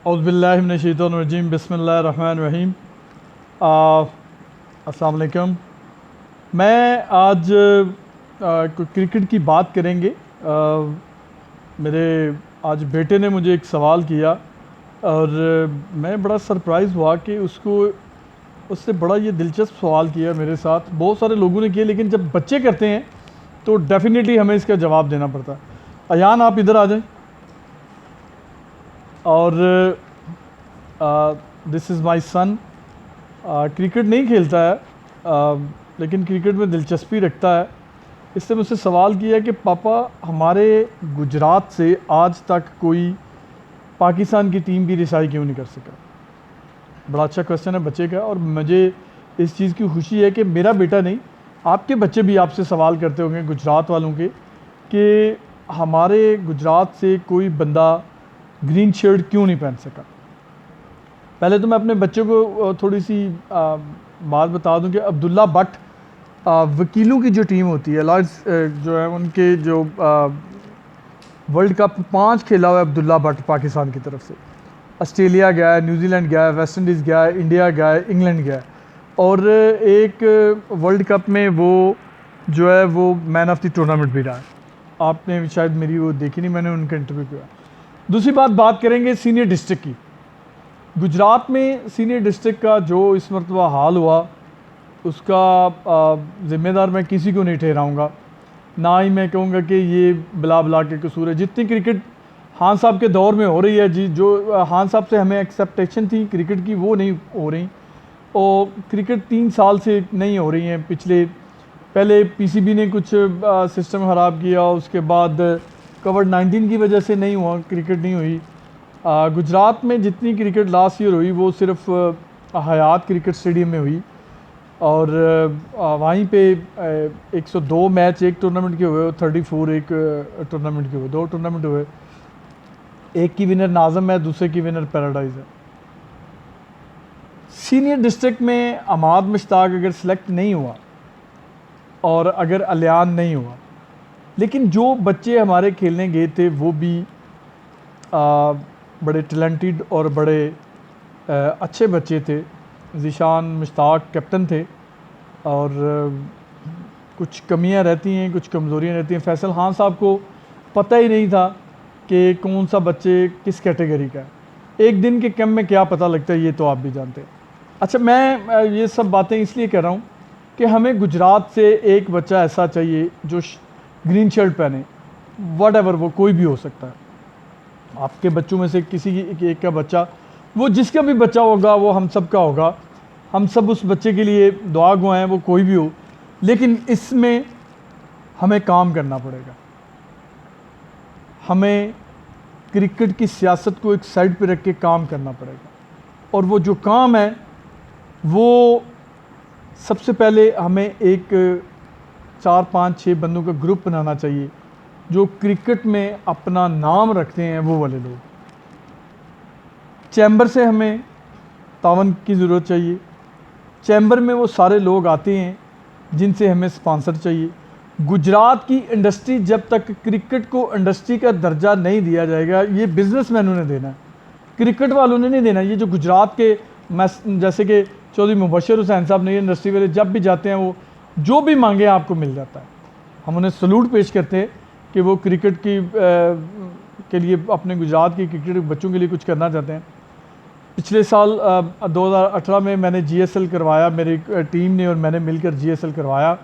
औज़ुबिल्लाहिमिनश्शैतानिर्रजीम बिस्मिल्लाहिर्रहमानिर्रहीम। अस्सलाम वालेकुम। मैं आज क्रिकेट की बात करेंगे। मेरे आज बेटे ने मुझे एक सवाल किया और मैं बड़ा सरप्राइज़ हुआ कि उससे बड़ा ये दिलचस्प सवाल किया मेरे साथ। बहुत सारे लोगों ने किया, लेकिन जब बच्चे करते हैं तो डेफ़िनेटली हमें इसका जवाब देना पड़ता है। अयान, आप इधर आ जाएं। और this is my son. Cricket नहीं खेलता है, लेकिन क्रिकेट में दिलचस्पी रखता है। इससे मुझसे सवाल किया कि पापा, हमारे गुजरात से आज तक कोई पाकिस्तान की टीम की रिसाई क्यों नहीं कर सका। बड़ा अच्छा क्वेश्चन है बच्चे का, और मुझे इस चीज़ की खुशी है कि मेरा बेटा नहीं, आपके बच्चे भी आपसे सवाल करते होंगे गुजरात वालों के, कि हमारे गुजरात से कोई बंदा ग्रीन शर्ट क्यों नहीं पहन सका। पहले तो मैं अपने बच्चों को थोड़ी सी बात बता दूं कि अब्दुल्ला भट्ट वकीलों की जो टीम होती है, लॉर्ड्स जो है, उनके जो वर्ल्ड कप 5 खेला हुआ है अब्दुल्ला भट्ट पाकिस्तान की तरफ से। ऑस्ट्रेलिया गया है, न्यूजीलैंड गया है, वेस्ट इंडीज़ गया है, इंडिया गया है, इंग्लैंड गया है, और एक वर्ल्ड कप में वो जो है वो मैन ऑफ द टूर्नामेंट भी रहा है। आपने शायद मेरी वो देखी नहीं, मैंने उनका इंटरव्यू किया। दूसरी बात करेंगे सीनियर डिस्ट्रिक्ट की। गुजरात में सीनियर डिस्ट्रिक्ट का जो इस मरतबा हाल हुआ, उसका ज़िम्मेदार मैं किसी को नहीं ठहराऊँगा। ना ही मैं कहूँगा कि ये बिला बिला के कसूर है। जितनी क्रिकेट खान साहब के दौर में हो रही है, जी, जो खान साहब से हमें एक्सेप्टेशन थी क्रिकेट की, वो नहीं हो रही। और क्रिकेट 3 साल से नहीं हो रही हैं। पहले पीसीबी ने कुछ सिस्टम ख़राब किया, उसके बाद कोविड-19 की वजह से नहीं हुआ, क्रिकेट नहीं हुई। गुजरात में जितनी क्रिकेट लास्ट ईयर हुई वो सिर्फ हयात क्रिकेट स्टेडियम में हुई, और वहीं पे 102 मैच एक टूर्नामेंट के हुए, 34 एक टूर्नामेंट के हुए, 2 टूर्नामेंट हुए। एक की विनर नाज़म है, दूसरे की विनर पैराडाइज है। सीनियर डिस्ट्रिक्ट में अमाद मुश्ताक अगर सेलेक्ट नहीं हुआ और अगर अलियान नहीं हुआ, लेकिन जो बच्चे हमारे खेलने गए थे वो भी बड़े टैलेंटेड और बड़े अच्छे बच्चे थे। ज़ीशान मुश्ताक कैप्टन थे, और कुछ कमियां रहती हैं, कुछ कमज़ोरियां रहती हैं। फैसल खान साहब को पता ही नहीं था कि कौन सा बच्चे किस कैटेगरी का है। एक दिन के कैम्प में क्या पता लगता है, ये तो आप भी जानते हैं। अच्छा, मैं ये सब बातें इसलिए कह रहा हूँ कि हमें गुजरात से एक बच्चा ऐसा चाहिए जो ग्रीन शर्ट पहने, वट वो कोई भी हो सकता है। आपके बच्चों में से किसी एक का बच्चा, वो जिसका भी बच्चा होगा वो हम सब का होगा। हम सब उस बच्चे के लिए दुआ गवाएं, वो कोई भी हो। लेकिन इसमें हमें काम करना पड़ेगा। हमें क्रिकेट की सियासत को एक साइड पे रख के काम करना पड़ेगा, और वो जो काम है वो सबसे पहले हमें एक 4, 5, 6 बंदों का ग्रुप बनाना चाहिए जो क्रिकेट में अपना नाम रखते हैं, वो वाले लोग। चैम्बर से हमें तावन की ज़रूरत चाहिए। चैम्बर में वो सारे लोग आते हैं जिनसे हमें स्पॉन्सर चाहिए। गुजरात की इंडस्ट्री, जब तक क्रिकेट को इंडस्ट्री का दर्जा नहीं दिया जाएगा, ये बिजनेसमैनों ने देना है, क्रिकेट वालों ने नहीं देना। ये जो गुजरात के जैसे कि चौधरी मुबशर हुसैन साहब ने, ये इंडस्ट्री वाले जब भी जाते हैं वो जो भी मांगे आपको मिल जाता है। हम उन्हें सलूट पेश करते हैं कि वो क्रिकेट के लिए, अपने गुजरात की क्रिकेट बच्चों के लिए कुछ करना चाहते हैं। पिछले साल 2018 में मैंने GSL करवाया, मेरी टीम ने और मैंने मिलकर GSL करवाया,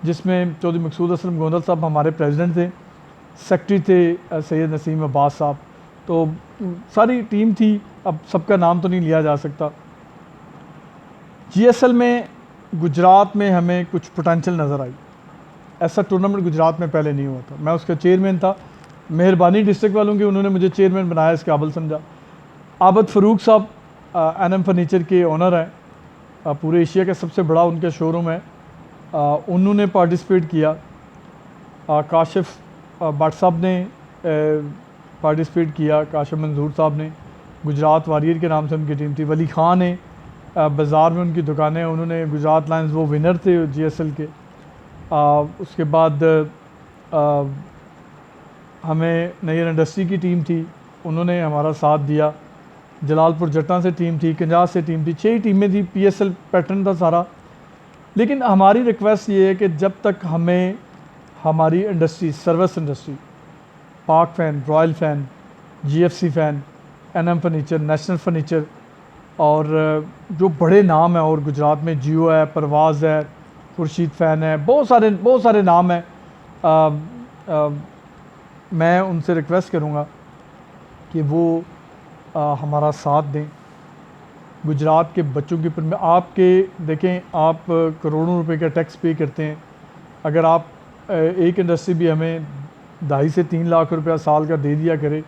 जिसमें चौधरी मकसूद असलम गोंदल साहब हमारे प्रेसिडेंट थे, सेक्रेटरी थे सैयद नसीम अब्बास साहब, तो सारी टीम थी। अब सबका नाम तो नहीं लिया जा सकता। GSL में गुजरात में हमें कुछ पोटेंशियल नज़र आई। ऐसा टूर्नामेंट गुजरात में पहले नहीं हुआ था। मैं उसका चेयरमैन था। मेहरबानी डिस्ट्रिक्ट वालों की, उन्होंने मुझे चेयरमैन बनाया, इस काबिल समझा। आबद फ़रूक साहब NM फर्नीचर के ओनर हैं, पूरे एशिया का सबसे बड़ा उनका शोरूम है, उन्होंने पार्टिसिपेट किया। काशिफ भट्ट साहब ने पार्टिसिपेट किया, काशिफ मंजूर साहब ने, गुजरात वॉरियर के नाम से उनकी टीम थी। वली खान ने, बाज़ार में उनकी दुकानें, उन्होंने गुजरात लायंस, वो विनर थे GSL के। उसके बाद हमें नैयर इंडस्ट्री की टीम थी, उन्होंने हमारा साथ दिया। जलालपुर जट्टा से टीम थी, कंजास से टीम थी, 6 ही टीमें थी, PSL पैटर्न था सारा। लेकिन हमारी रिक्वेस्ट ये है कि जब तक हमें हमारी इंडस्ट्री, सर्विस इंडस्ट्री, पाक fan, royal fan, GFC fan, NM furniture, national furniture और जो बड़े नाम हैं, और गुजरात में जियो है, परवाज़ है, खुर्शीद फ़ैन है, बहुत सारे नाम हैं। मैं उनसे रिक्वेस्ट करूँगा कि वो हमारा साथ दें। गुजरात के बच्चों के ऊपर में आपके देखें, आप करोड़ों रुपए का टैक्स पे करते हैं। अगर आप एक इंडस्ट्री भी हमें 2.5 से 3 लाख रुपया साल का दे दिया करे,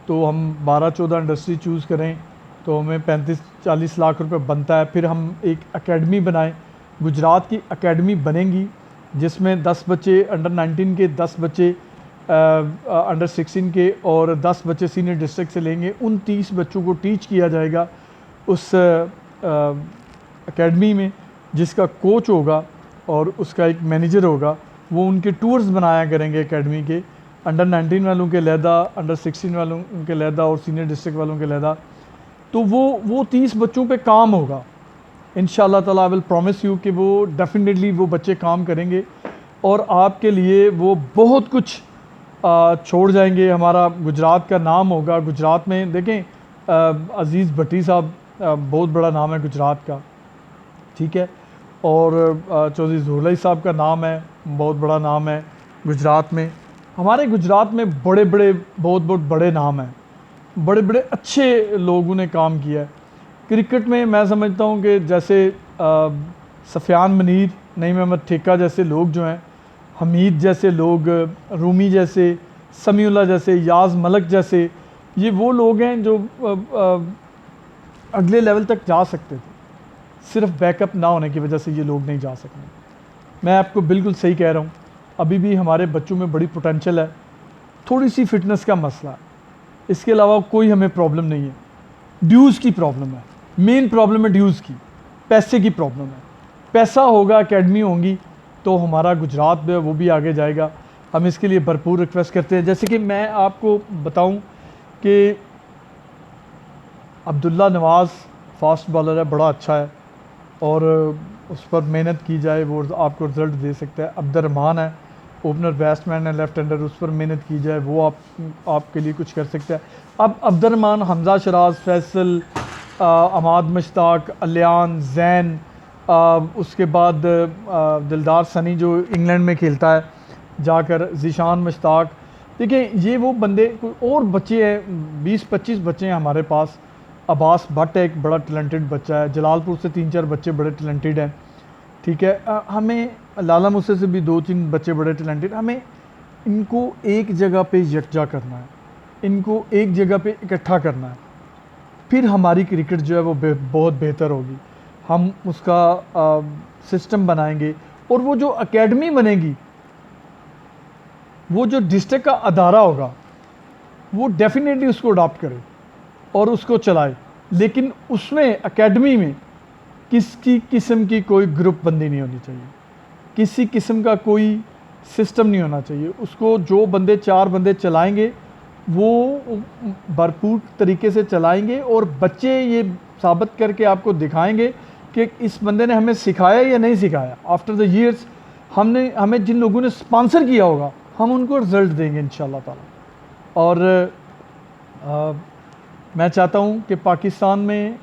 तो हम 12-14 इंडस्ट्री चूज़ करें तो हमें 35-40 लाख रुपए बनता है। फिर हम एक एकेडमी बनाएं, गुजरात की एकेडमी बनेगी जिसमें 10 बच्चे अंडर 19 के, 10 बच्चे अंडर 16 के और 10 बच्चे सीनियर डिस्ट्रिक्ट से लेंगे। उन 30 बच्चों को टीच किया जाएगा उस एकेडमी में, जिसका कोच होगा और उसका एक मैनेजर होगा। वो उनके टूर्स बनाया करेंगे एकेडमी के, अंडर 19 वालों के लहदा, अंडर 16 वालों के लहदा और सीनियर डिस्ट्रिक्ट वालों के लहदा। तो वो 30 बच्चों पे काम होगा। इंशाल्लाह ताला आई विल प्रॉमिस यू कि वो डेफिनेटली वो बच्चे काम करेंगे और आपके लिए वो बहुत कुछ छोड़ जाएंगे। हमारा गुजरात का नाम होगा। गुजरात में देखें, अज़ीज़ भट्टी साहब बहुत बड़ा नाम है गुजरात का, ठीक है, और चौधरी ज़ुहरलाई साहब का नाम है, बहुत बड़ा नाम है गुजरात में। हमारे गुजरात में बहुत बड़े नाम हैं, बड़े बड़े अच्छे लोगों ने काम किया है। क्रिकेट में मैं समझता हूँ कि जैसे सफ़ियान मनीर, नईम अहमद ठेका जैसे लोग जो हैं, हमीद जैसे लोग, रूमी जैसे, समीउल्लाह जैसे, याज़ मलक जैसे, ये वो लोग हैं जो अगले लेवल तक जा सकते थे। सिर्फ बैकअप ना होने की वजह से ये लोग नहीं जा सकते। मैं आपको बिल्कुल सही कह रहा हूँ, अभी भी हमारे बच्चों में बड़ी पोटेंशियल है, थोड़ी सी फिटनेस का मसला है, इसके अलावा कोई हमें प्रॉब्लम नहीं है। ड्यूज़ की प्रॉब्लम है, मेन प्रॉब्लम है ड्यूज़ की, पैसे की प्रॉब्लम है। पैसा होगा, एकेडमी होंगी तो हमारा गुजरात जो है वो भी आगे जाएगा। हम इसके लिए भरपूर रिक्वेस्ट करते हैं। जैसे कि मैं आपको बताऊं कि अब्दुल्ला नवाज़ फास्ट बॉलर है, बड़ा अच्छा है और उस पर मेहनत की जाए वो आपको रिज़ल्ट दे सकता है। अब्दुर्रहमान है, ओपनर बैट्समैन है, लेफ्ट हैंडर, उस पर मेहनत की जाए वो आपके लिए कुछ कर सकता है। अब अब्दुर्रहमान, हमजा शराज, फैसल, अमाद मुश्ताक, अलियान, जैन, उसके बाद दिलदार सनी जो इंग्लैंड में खेलता है जाकर, ज़ीशान मुश्ताक, देखिए ये वो बंदे, कोई और बच्चे हैं, 20-25 बच्चे हैं हमारे पास। अब्बास भट्ट एक बड़ा टैलेंटेड बच्चा है, जलालपुर से 3-4 बच्चे बड़े टैलेंटेड हैं, ठीक है। हमें लाला मुसे से भी 2-3 बच्चे बड़े टैलेंटेड, हमें इनको एक जगह पे यकजा करना है, इनको एक जगह पे इकट्ठा करना है, फिर हमारी क्रिकेट जो है वो बहुत बेहतर होगी। हम उसका सिस्टम बनाएंगे और वो जो एकेडमी बनेगी, वो जो डिस्ट्रिक्ट का अदारा होगा, वो डेफिनेटली उसको अडॉप्ट करे और उसको चलाए। लेकिन उसमें एकेडमी में किसी किस्म की कोई ग्रुप बंदी नहीं होनी चाहिए, किसी किस्म का कोई सिस्टम नहीं होना चाहिए। उसको जो बंदे 4 बंदे चलाएंगे वो भरपूर तरीके से चलाएंगे और बच्चे ये साबित करके आपको दिखाएंगे कि इस बंदे ने हमें सिखाया या नहीं सिखाया। आफ्टर द ईयर्स हमें जिन लोगों ने स्पॉन्सर किया होगा, हम उनको रिज़ल्ट देंगे इंशाल्लाह ताला। और मैं चाहता हूँ कि पाकिस्तान में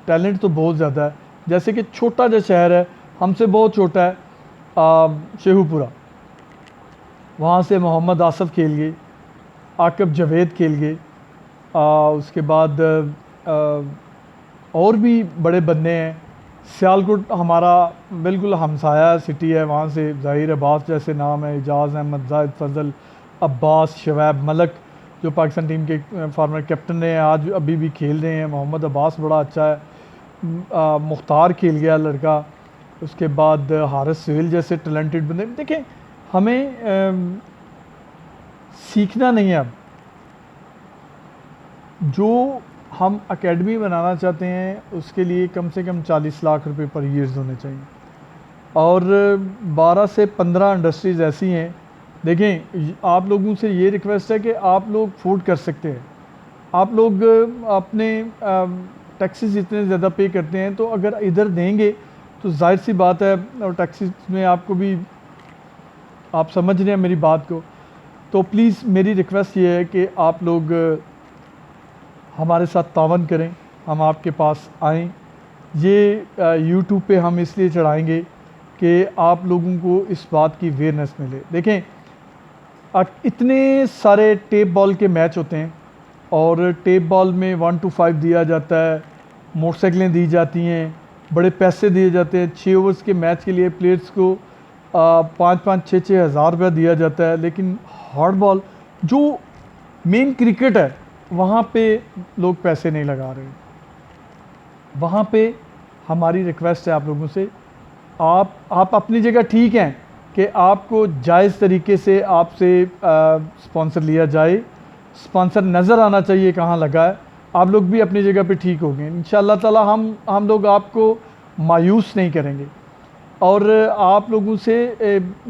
टैलेंट तो बहुत ज़्यादा है। जैसे कि छोटा जो शहर है, हमसे बहुत छोटा है, शेखुपुरा, वहाँ से मोहम्मद आसफ़ खेल गए, आकिब जावेद खेल गए, उसके बाद और भी बड़े बंदे हैं। सियालकोट हमारा बिल्कुल हमसाया सिटी है, वहाँ से ज़ाहिर अब्बास जैसे नाम है, एजाज़ अहमद, जाहिद फजल, अब्बास, शवाब मलक जो पाकिस्तान टीम के फॉर्मर कैप्टन हैं, आज अभी भी खेल रहे हैं। मोहम्मद अब्बास बड़ा अच्छा है, मुख्तार खेल गया लड़का, उसके बाद हारिस सुहेल जैसे टैलेंटेड बंदे। देखें, हमें सीखना नहीं है। अब जो हम एकेडमी बनाना चाहते हैं उसके लिए कम से कम 40 लाख रुपए पर ईयर्स होने चाहिए और 12 से 15 इंडस्ट्रीज़ ऐसी हैं। देखें, आप लोगों से ये रिक्वेस्ट है कि आप लोग फूड कर सकते हैं, आप लोग अपने टैक्सेस इतने ज़्यादा पे करते हैं, तो अगर इधर देंगे तो जाहिर सी बात है, और टैक्सेस में आपको भी, आप समझ रहे हैं मेरी बात को। तो प्लीज़ मेरी रिक्वेस्ट ये है कि आप लोग हमारे साथ तावन करें, हम आपके पास आएँ। ये यूट्यूब पे हम इसलिए चढ़ाएंगे कि आप लोगों को इस बात की अवेयरनेस मिले। देखें, इतने सारे टेप बॉल के मैच होते हैं और टेप बॉल में 1 to 5 दिया जाता है, मोटरसाइकिलें दी जाती हैं, बड़े पैसे दिए जाते हैं। 6 ओवर्स के मैच के लिए प्लेयर्स को 5-5, 6-6 हज़ार रुपया दिया जाता है। लेकिन हार्ड बॉल जो मेन क्रिकेट है, वहाँ पे लोग पैसे नहीं लगा रहे। वहाँ पे हमारी रिक्वेस्ट है आप लोगों से, आप अपनी जगह ठीक हैं कि आपको जायज़ तरीके से आपसे स्पॉन्सर लिया जाए, स्पॉन्सर नज़र आना चाहिए कहाँ लगा है। आप लोग भी अपनी जगह पे ठीक होंगे इंशाअल्लाह ताला। हम लोग आपको मायूस नहीं करेंगे और आप लोगों से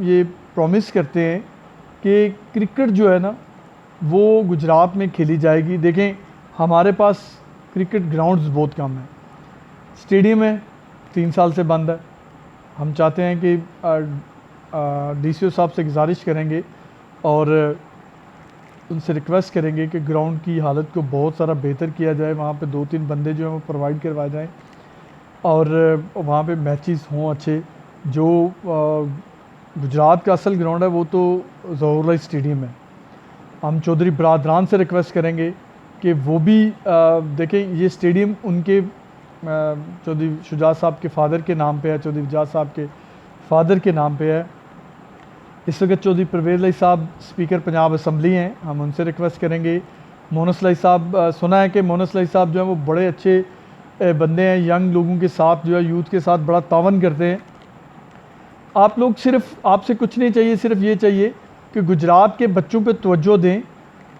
ये प्रॉमिस करते हैं कि क्रिकेट जो है ना, वो गुजरात में खेली जाएगी। देखें, हमारे पास क्रिकेट ग्राउंड्स बहुत कम हैं। स्टेडियम है 3 साल से बंद है। हम चाहते हैं कि डीसीओ साहब से गुजारिश करेंगे और उनसे रिक्वेस्ट करेंगे कि ग्राउंड की हालत को बहुत सारा बेहतर किया जाए। वहाँ पे 2-3 बंदे जो हैं वो प्रोवाइड करवाए जाएँ और वहाँ पे मैचेस हों अच्छे। जो गुजरात का असल ग्राउंड है वो तो ज़ोहर स्टेडियम है। हम चौधरी बरादरान से रिक्वेस्ट करेंगे कि वो भी देखें, ये स्टेडियम उनके चौधरी शुजात साहब के फादर के नाम पे है, चौधरी इजाज़ साहब के फादर के नाम पे है। इस वक्त चौधरी परवेज़ अली साहब स्पीकर पंजाब असम्बली हैं, हम उनसे रिक्वेस्ट करेंगे। मोनस अली साहब, सुना है कि मोनस अली साहब जो हैं वो बड़े अच्छे बंदे हैं, यंग लोगों के साथ जो है, यूथ के साथ बड़ा तावन करते हैं। आप लोग सिर्फ, आपसे कुछ नहीं चाहिए, सिर्फ ये चाहिए कि गुजरात के बच्चों पे तवज्जो दें।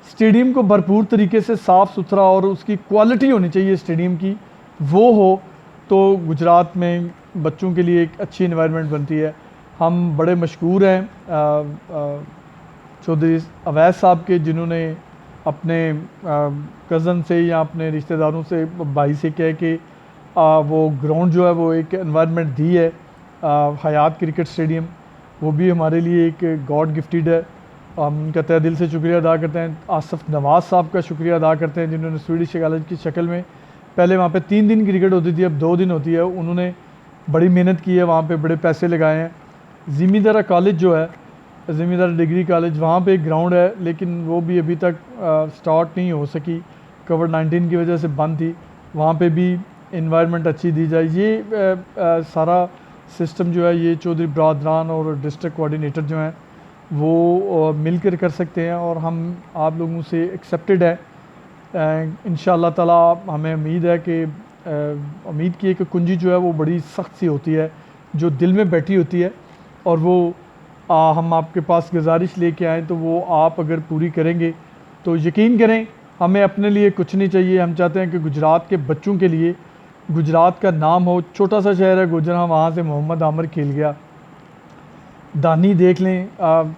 स्टेडियम को भरपूर तरीके से साफ़ सुथरा और उसकी क्वालिटी होनी चाहिए स्टेडियम की, वो हो तो गुजरात में बच्चों के लिए एक अच्छी इन्वायरमेंट बनती है। हम बड़े मशहूर हैं चौधरी अवैस साहब के, जिन्होंने अपने कज़न से या अपने रिश्तेदारों से, भाई से कह के वो ग्राउंड जो है वो एक एनवायरनमेंट दी है, हयात क्रिकेट स्टेडियम। वो भी हमारे लिए एक गॉड गिफ्टेड है। हम उनका तहे दिल से शुक्रिया अदा करते हैं। आसफ़ नवाज़ साहब का शुक्रिया अदा करते हैं, जिन्होंने स्वीडिश कॉलेज की शक्ल में, पहले वहाँ पे 3 दिन क्रिकेट होती थी, अब 2 दिन होती है। उन्होंने बड़ी मेहनत की है, वहाँ पे बड़े पैसे लगाए हैं। ज़मींदारा कॉलेज जो है, ज़मींदारा डिग्री कॉलेज, वहाँ पे एक ग्राउंड है, लेकिन वो भी अभी तक स्टार्ट नहीं हो सकी, कोविड-19 की वजह से बंद थी। वहाँ पे भी इन्वायरमेंट अच्छी दी जाए। ये सारा सिस्टम जो है, ये चौधरी बरादरान और डिस्ट्रिक्ट कोऑर्डिनेटर जो हैं वो मिलकर कर सकते हैं और हम आप लोगों से एक्सेप्टेड है। इंशाअल्लाह ताला हमें उम्मीद है कि उम्मीद की एक कुंजी जो है वो बड़ी सख्त सी होती है, जो दिल में बैठी होती है, और वो हम आपके पास गुजारिश लेके आएँ तो वो आप अगर पूरी करेंगे तो यकीन करें, हमें अपने लिए कुछ नहीं चाहिए। हम चाहते हैं कि गुजरात के बच्चों के लिए गुजरात का नाम हो। छोटा सा शहर है गुजरा, वहाँ से मोहम्मद आमिर खेल गया। दानी देख लें,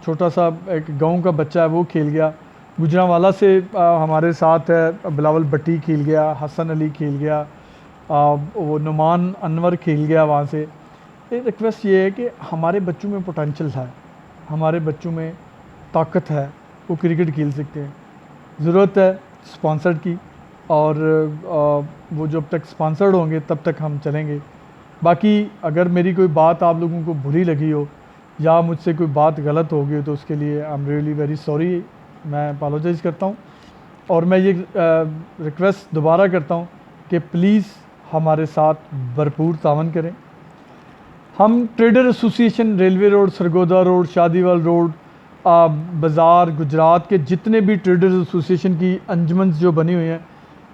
छोटा सा एक गांव का बच्चा है, वो खेल गया। गुजरांवाला से हमारे साथ है बिलावल भट्टी खेल गया, हसन अली खेल गया, वो नुमान अनवर खेल गया वहाँ से। एक रिक्वेस्ट ये है कि हमारे बच्चों में पोटेंशियल है, हमारे बच्चों में ताकत है, वो क्रिकेट खेल सकते हैं। ज़रूरत है स्पॉन्सर की, और वो जब तक स्पॉन्सर्ड होंगे तब तक हम चलेंगे। बाकी अगर मेरी कोई बात आप लोगों को बुरी लगी हो या मुझसे कोई बात गलत हो गई तो उसके लिए I am really very sorry, मैं अपोलोजाइज़ करता हूँ। और मैं ये रिक्वेस्ट दोबारा करता हूँ कि प्लीज़ हमारे साथ भरपूर तावन करें। हम trader association, railway road, Sargodha road, Shadiwal road, बाज़ार, गुजरात के जितने भी ट्रेडर एसोसिएशन की अंजुमन जो बनी हुई हैं,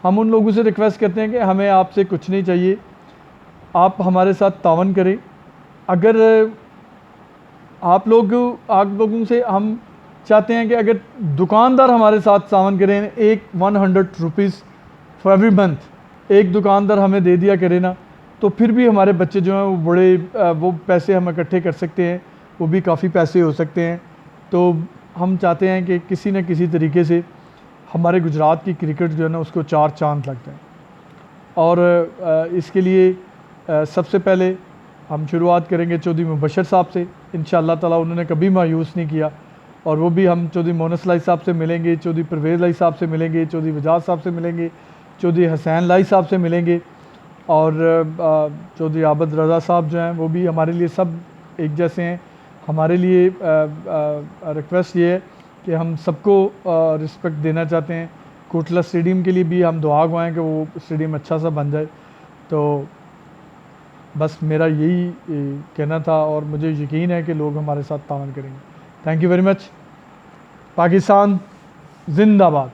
हम उन लोगों से रिक्वेस्ट करते हैं कि हमें आपसे कुछ नहीं चाहिए, आप हमारे साथ तावन करें। अगर आप लोगों से हम चाहते हैं कि अगर दुकानदार हमारे साथ तावन करें, एक 100 रुपीज़ फॉर एवरी मंथ, एक दुकानदार हमें दे दिया करे ना, तो फिर भी हमारे बच्चे जो हैं वो बड़े वो पैसे हम इकट्ठे कर सकते हैं, वो भी काफ़ी पैसे हो सकते हैं। तो हम चाहते हैं कि किसी न किसी तरीके से हमारे गुजरात की क्रिकेट जो है ना उसको 4 चांद लग जाएँ। और इसके लिए सबसे पहले हम शुरुआत करेंगे चौधरी मुबशर साहब से। इंशाअल्लाह ताला उन्होंने कभी मायूस नहीं किया, और वो भी हम चौधरी मोनस लाई साहब से मिलेंगे, चौधरी परवेज़ लाई साहब से मिलेंगे, चौधरी वजाद साहब से मिलेंगे, चौधरी हसैन लाई साहब से मिलेंगे, और चौधरी आबद रज़ा साहब जो हैं वो भी हमारे लिए सब एक जैसे हैं। हमारे लिए रिक्वेस्ट ये है कि हम सबको रिस्पेक्ट देना चाहते हैं। कोटला स्टेडियम के लिए भी हम दुआ गवाएँ कि वो स्टेडियम अच्छा सा बन जाए। तो बस मेरा यही कहना था, और मुझे यकीन है कि लोग हमारे साथ तावन करेंगे। Thank you very much. Pakistan जिंदाबाद।